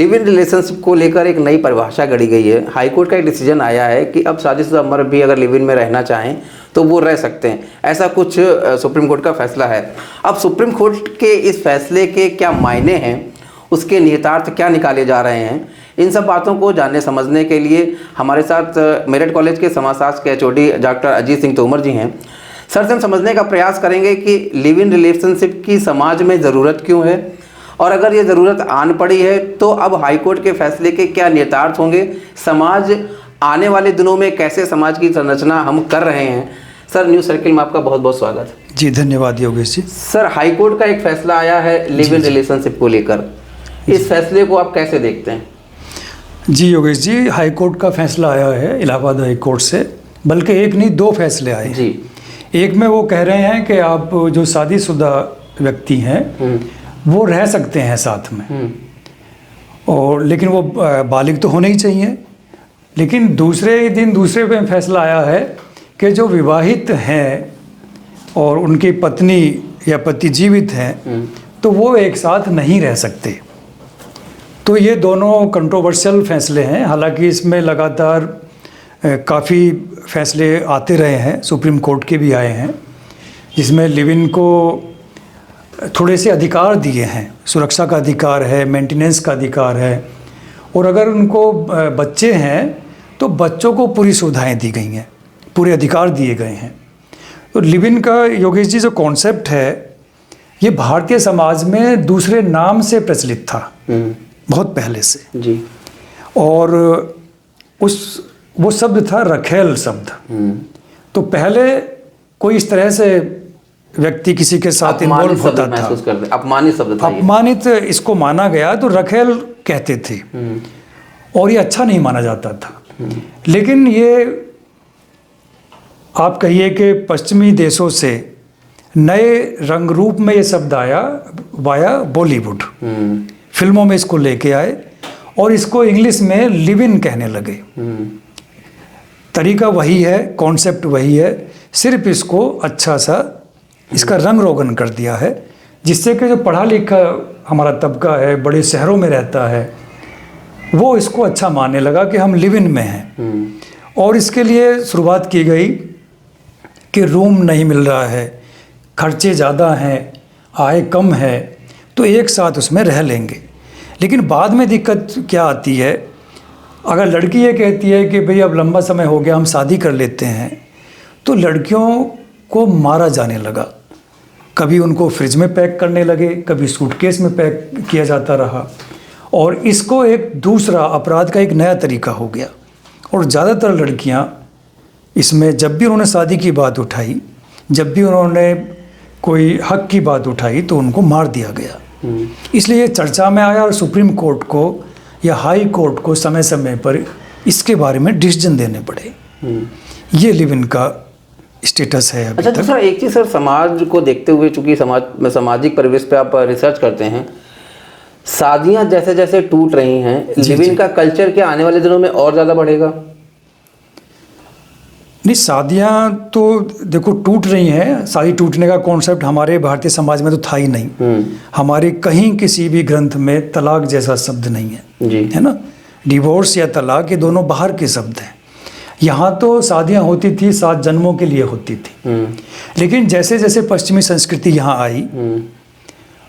Live in relationship को लेकर एक नई परिभाषा गढ़ी गई है। हाईकोर्ट का एक डिसीजन आया है कि अब शादीशुदा मर्द भी अगर लिव इन में रहना चाहें तो वो रह सकते हैं, ऐसा कुछ सुप्रीम कोर्ट का फैसला है। अब सुप्रीम कोर्ट के इस फैसले के क्या मायने हैं, उसके निहितार्थ क्या निकाले जा रहे हैं, इन सब बातों को जानने समझने के लिए हमारे साथ मेरठ कॉलेज के समाजशास्त्र के एचओडी डॉक्टर अजीत सिंह तोमर जी हैं। सर से हम समझने का प्रयास करेंगे कि लिव इन रिलेशनशिप की समाज में ज़रूरत क्यों है, और अगर ये ज़रूरत आन पड़ी है तो अब हाईकोर्ट के फैसले के क्या निहितार्थ होंगे, समाज आने वाले दिनों में कैसे समाज की संरचना हम कर रहे हैं। सर, न्यूज़ सर्किल में आपका बहुत बहुत स्वागत है। जी धन्यवाद योगेश जी। सर, हाईकोर्ट का एक फैसला आया है लिव इन रिलेशनशिप को लेकर, इस फैसले को आप कैसे देखते हैं? जी योगेश जी, हाईकोर्ट का फैसला आया है इलाहाबाद हाईकोर्ट से, बल्कि एक नहीं दो फैसले आए जी। एक में वो कह रहे हैं कि आप जो शादीशुदा व्यक्ति हैं वो रह सकते हैं साथ में, और लेकिन वो बालिग तो होने ही चाहिए। लेकिन दूसरे दिन दूसरे पे फैसला आया है कि जो विवाहित हैं और उनकी पत्नी या पति जीवित हैं तो वो एक साथ नहीं रह सकते। तो ये दोनों कंट्रोवर्शियल फैसले हैं। हालांकि इसमें लगातार काफ़ी फैसले आते रहे हैं, सुप्रीम कोर्ट के भी आए हैं, जिसमें लिव इन को थोड़े से अधिकार दिए हैं। सुरक्षा का अधिकार है, मेंटेनेंस का अधिकार है, और अगर उनको बच्चे हैं तो बच्चों को पूरी सुविधाएं दी गई हैं, पूरे अधिकार दिए गए हैं। तो लिव इन का योगेश जी जो कॉन्सेप्ट है ये भारतीय समाज में दूसरे नाम से प्रचलित था बहुत पहले से जी। और वो शब्द था रखेल शब्द। तो पहले कोई इस तरह से व्यक्ति किसी के साथ इन्वॉल्व होता था, अपमानित शब्द था, अपमानित इसको माना गया, तो रखेल कहते थे और ये अच्छा नहीं माना जाता था। लेकिन ये आप कहिए कि पश्चिमी देशों से नए रंग रूप में ये शब्द आया वाया बॉलीवुड, फिल्मों में इसको लेके आए और इसको इंग्लिश में लिव इन कहने लगे। तरीका वही है, कॉन्सेप्ट वही है, सिर्फ इसको अच्छा सा इसका रंग रोगन कर दिया है, जिससे कि जो पढ़ा लिखा हमारा तबका है, बड़े शहरों में रहता है, वो इसको अच्छा मानने लगा कि हम लिव इन में हैं। और इसके लिए शुरुआत की गई कि रूम नहीं मिल रहा है, खर्चे ज़्यादा हैं, आय कम है, तो एक साथ उसमें रह लेंगे। लेकिन बाद में दिक्कत क्या आती है, अगर लड़की ये कहती है कि भाई अब लंबा समय हो गया, हम शादी कर लेते हैं, तो लड़कियों को मारा जाने लगा। कभी उनको फ्रिज में पैक करने लगे, कभी सूटकेस में पैक किया जाता रहा, और इसको एक दूसरा अपराध का एक नया तरीका हो गया। और ज़्यादातर लड़कियां इसमें जब भी उन्होंने शादी की बात उठाई, जब भी उन्होंने कोई हक की बात उठाई, तो उनको मार दिया गया। इसलिए ये चर्चा में आया और सुप्रीम कोर्ट को या हाई कोर्ट को समय समय पर इसके बारे में डिसीजन देने पड़े। ये लिव इन का स्टेटस है अभी तक। सर, एक चीज़ सर, समाज को देखते हुए, चूंकि सामाजिक परिवेश पे आप रिसर्च करते हैं, शादियां जैसे जैसे टूट रही हैं, लिव इन का कल्चर क्या आने वाले दिनों में और ज़्यादा बढ़ेगा? नहीं, शादियां तो देखो टूट रही हैं। शादी टूटने का कॉन्सेप्ट हमारे भारतीय समाज में तो था ही नहीं। हमारे कहीं किसी भी ग्रंथ में तलाक जैसा शब्द नहीं है जी। है ना। डिवोर्स या तलाक ये दोनों बाहर के शब्द हैं। यहाँ तो शादियां होती थी 7 जन्मों के लिए होती थी। लेकिन जैसे जैसे पश्चिमी संस्कृति यहाँ आई,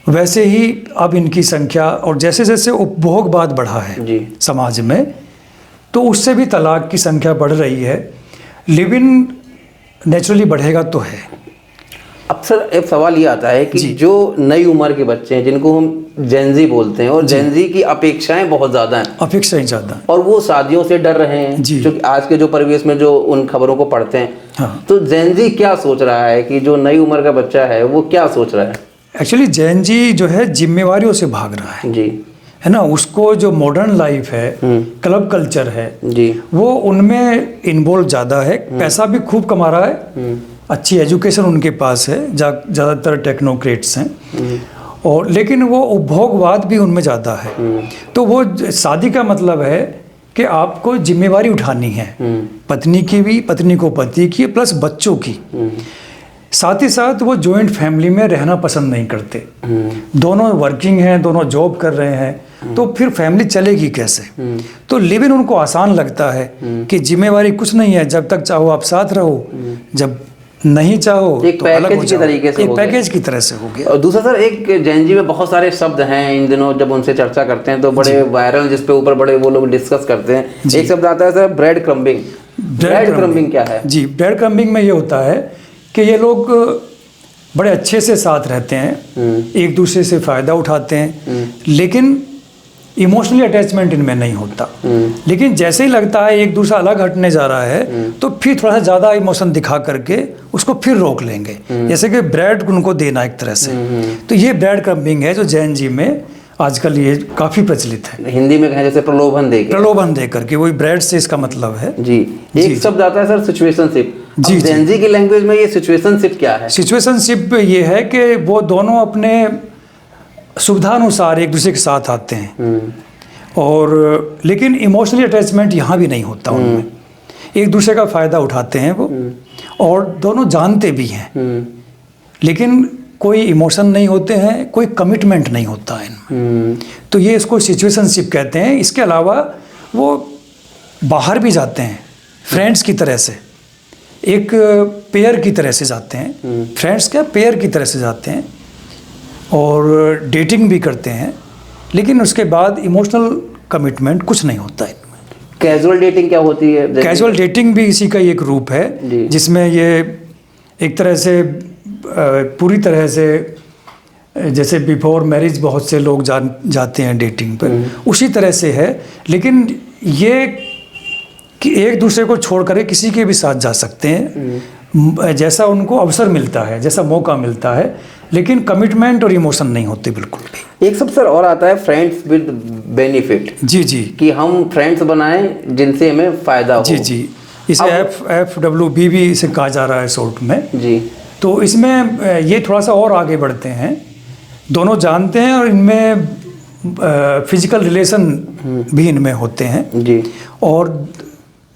वैसे ही अब इनकी संख्या, और जैसे जैसे उपभोगवाद बढ़ा है समाज में, तो उससे भी तलाक की संख्या बढ़ रही है। लिव इन नेचुरली बढ़ेगा तो है। अब सर, एक सवाल ये आता है कि जो नई उम्र के बच्चे हैं, जिनको हम जेनजी बोलते हैं, और जेनजी की अपेक्षाएं बहुत ज़्यादा हैं, अपेक्षाएं ज़्यादा हैं, और वो शादियों से डर रहे हैं, क्योंकि आज के जो परिवेश में जो उन खबरों को पढ़ते हैं। हाँ। तो जेनजी क्या सोच रहा है कि जो नई उम्र का बच्चा है वो क्या सोच रहा है? एक्चुअली जेनजी जो है जिम्मेवारियों से भाग रहा है जी, है ना। उसको जो मॉडर्न लाइफ है, क्लब कल्चर है जी, वो उनमें इन्वॉल्व ज़्यादा है। पैसा भी खूब कमा रहा है, अच्छी एजुकेशन उनके पास है, ज़्यादातर टेक्नोक्रेट्स हैं, और लेकिन वो उपभोगवाद भी उनमें ज़्यादा है। तो वो शादी का मतलब है कि आपको जिम्मेवारी उठानी है, पत्नी की भी, पत्नी को पति की, प्लस बच्चों की। साथ ही साथ वो जॉइंट फैमिली में रहना पसंद नहीं करते। दोनों वर्किंग हैं, दोनों जॉब कर रहे हैं, तो फिर फैमिली चलेगी कैसे? तो लिव इन उनको आसान लगता है कि जिम्मेवारी कुछ नहीं है, जब तक चाहो आप साथ रहो, जब नहीं चाहो एक तो अलग हो पैकेज की जाओ। तरीके से एक हो गया। पैकेज की तरह से हो गया। और दूसरा सर, एक जैन जी में बहुत सारे शब्द हैं इन दिनों, जब उनसे चर्चा करते हैं तो बड़े वायरल, जिसपे ऊपर बड़े वो लोग डिस्कस करते हैं। एक शब्द आता है sir, bread crumbing. Bread crumbing क्या है? जी, ब्रेड क्रम्बिंग में ये होता है कि ये लोग बड़े अच्छे से साथ रहते हैं, एक दूसरे से फ़ायदा उठाते हैं, लेकिन इमोशनली अटैचमेंट इनमें नहीं होता। लेकिन जैसे ही लगता है एक दूसरा अलग हटने जा रहा है तो फिर थोड़ा सा ज़्यादा इमोशन दिखा करके उसको फिर रोक लेंगे, जैसे कि ब्रेड उनको देना एक तरह से। तो ये ब्रेड क्रम्बिंग है जो जैन जी में आजकल ये काफ़ी प्रचलित है। हिंदी में कहें जैसे प्रलोभन दे के। प्रलोभन दे करके, वही ब्रेड से इसका मतलब है। जी। एक शब्द आता है सर, सिचुएशनशिप। जी, जैन जी की लैंग्वेज में ये सिचुएशनशिप क्या है? सिचुएशनशिप ये है कि वो दोनों अपने सुविधानुसार एक दूसरे के साथ आते हैं, और लेकिन इमोशनली अटैचमेंट यहाँ भी नहीं होता उनमें। एक दूसरे का फ़ायदा उठाते हैं वो, और दोनों जानते भी हैं, लेकिन कोई इमोशन नहीं होते हैं, कोई कमिटमेंट नहीं होता है इनमें। तो ये इसको सिचुएशनशिप कहते हैं। इसके अलावा वो बाहर भी जाते हैं फ्रेंड्स की तरह से, एक पेयर की तरह से जाते हैं। फ्रेंड्स क्या, पेयर की तरह से जाते हैं, और डेटिंग भी करते हैं, लेकिन उसके बाद इमोशनल कमिटमेंट कुछ नहीं होता है इनमें। कैजुअल डेटिंग क्या होती है? कैजुअल डेटिंग भी इसी का एक रूप है, जिसमें ये एक तरह से पूरी तरह से जैसे बिफोर मैरिज बहुत से लोग जाते हैं डेटिंग पर, उसी तरह से है। लेकिन ये कि एक दूसरे को छोड़ कर किसी के भी साथ जा सकते हैं, जैसा उनको अवसर मिलता है, जैसा मौका मिलता है, लेकिन कमिटमेंट और इमोशन नहीं होते बिल्कुल भी। एक सब सर और आता है, फ्रेंड्स विद बेनिफिट। जी जी, कि हम फ्रेंड्स बनाएं जिनसे हमें फ़ायदा हो। जी जी, इसे FWB भी इसे कहा जा रहा है शॉर्ट में। जी। तो इसमें ये थोड़ा सा और आगे बढ़ते हैं, दोनों जानते हैं, और इनमें फिजिकल रिलेशन भी इनमें होते हैं जी, और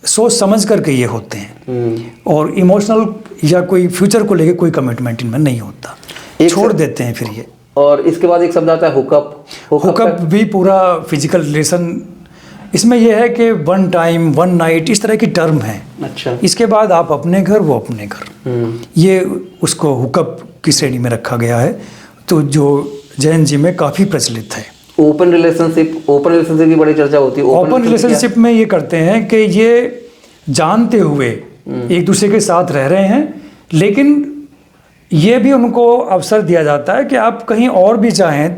सोच समझ करके ये होते हैं, और इमोशनल या कोई फ्यूचर को लेके कोई कमिटमेंट इनमें नहीं होता, छोड़ देते हैं फिर ये। और इसके बाद एक शब्द आता है हुकअप। हुकअप भी पूरा फिजिकल रिलेशन। इसमें यह है कि 1 टाइम 1 नाइट इस तरह की टर्म है। अच्छा। इसके बाद आप अपने घर, वो अपने घर, ये उसको हुकअप की श्रेणी में रखा गया है। तो जो जैन जी में काफ़ी प्रचलित है। ओपन रिलेशनशिप की बड़ी चर्चा होती है। ओपन रिलेशनशिप में ये करते हैं कि ये जानते हुए एक दूसरे के साथ रह रहे हैं, लेकिन ये भी उनको अवसर दिया जाता है कि आप कहीं और भी चाहें,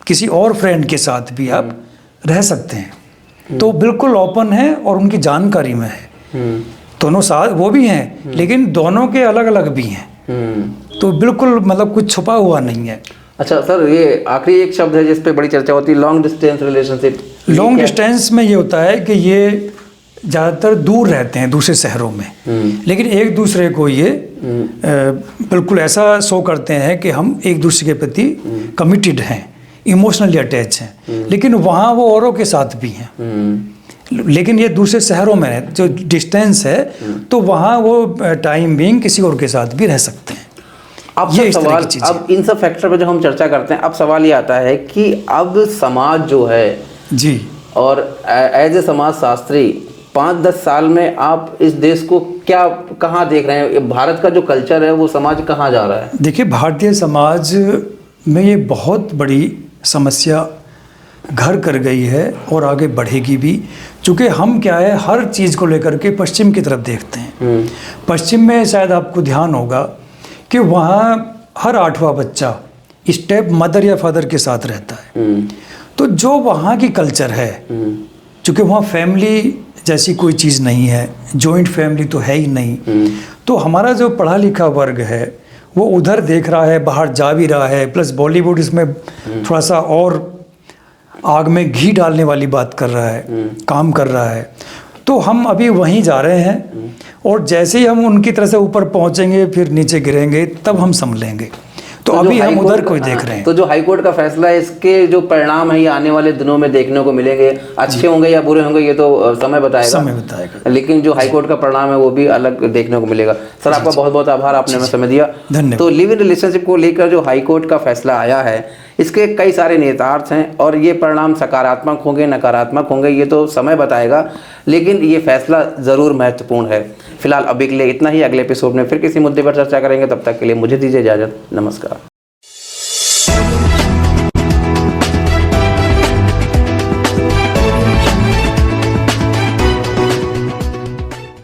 किसी और फ्रेंड के साथ भी आप रह सकते हैं। तो बिल्कुल ओपन है और उनकी जानकारी में है। दोनों साथ वो भी हैं, लेकिन दोनों के अलग अलग भी हैं। तो बिल्कुल मतलब कुछ छुपा हुआ नहीं है। अच्छा सर, ये आखिरी एक शब्द है जिस पे बड़ी चर्चा होती है, long distance relationship. Long distance में ये होता है कि ये ज़्यादातर दूर रहते हैं दूसरे शहरों में, लेकिन एक दूसरे को ये बिल्कुल ऐसा शो करते हैं कि हम एक दूसरे के प्रति कमिटेड हैं, इमोशनली अटैच हैं, लेकिन वहाँ वो औरों के साथ भी हैं। लेकिन ये दूसरे शहरों में है, जो डिस्टेंस है, तो वहाँ वो टाइम बीइंग किसी और के साथ भी रह सकते हैं। अब ये सवाल, अब इन सब फैक्टर पर जो हम चर्चा करते हैं, अब सवाल ये आता है कि अब समाज जो है जी, और एज ए समाज शास्त्री 5-10 साल में आप इस देश को क्या, कहाँ देख रहे हैं? भारत का जो कल्चर है वो समाज कहाँ जा रहा है? देखिए, भारतीय समाज में ये बहुत बड़ी समस्या घर कर गई है और आगे बढ़ेगी भी, चूँकि हम क्या है, हर चीज़ को लेकर के पश्चिम की तरफ देखते हैं। पश्चिम में शायद आपको ध्यान होगा कि वहाँ हर 8वां बच्चा स्टेप मदर या फादर के साथ रहता है। तो जो वहाँ की कल्चर है, चूँकि वहाँ फैमिली जैसी कोई चीज़ नहीं है, जॉइंट फैमिली तो है ही नहीं, तो हमारा जो पढ़ा लिखा वर्ग है वो उधर देख रहा है, बाहर जा भी रहा है, प्लस बॉलीवुड इसमें थोड़ा सा और आग में घी डालने वाली बात कर रहा है, काम कर रहा है। तो हम अभी वहीं जा रहे हैं, और जैसे ही हम उनकी तरह से ऊपर पहुंचेंगे फिर नीचे गिरेंगे, तब हम संभलेंगे। तो अभी हम उधर को देख रहे हैं। तो जो हाईकोर्ट का फैसला है, इसके जो परिणाम है ये आने वाले दिनों में देखने को मिलेंगे। अच्छे होंगे या बुरे होंगे ये तो समय बताएगा। लेकिन जो हाईकोर्ट का परिणाम है वो भी अलग देखने को मिलेगा। सर, आपका बहुत बहुत आभार, आपने हमें समय दिया। धन्यवाद। तो लिव इन रिलेशनशिप को लेकर जो हाईकोर्ट का फैसला आया है, इसके कई सारे निहितार्थ हैं और ये परिणाम सकारात्मक होंगे नकारात्मक होंगे ये तो समय बताएगा, लेकिन ये फैसला ज़रूर महत्वपूर्ण है। फिलहाल अभी के लिए इतना ही। अगले एपिसोड में फिर किसी मुद्दे पर चर्चा करेंगे, तब तक के लिए मुझे दीजिए इजाज़त। नमस्कार।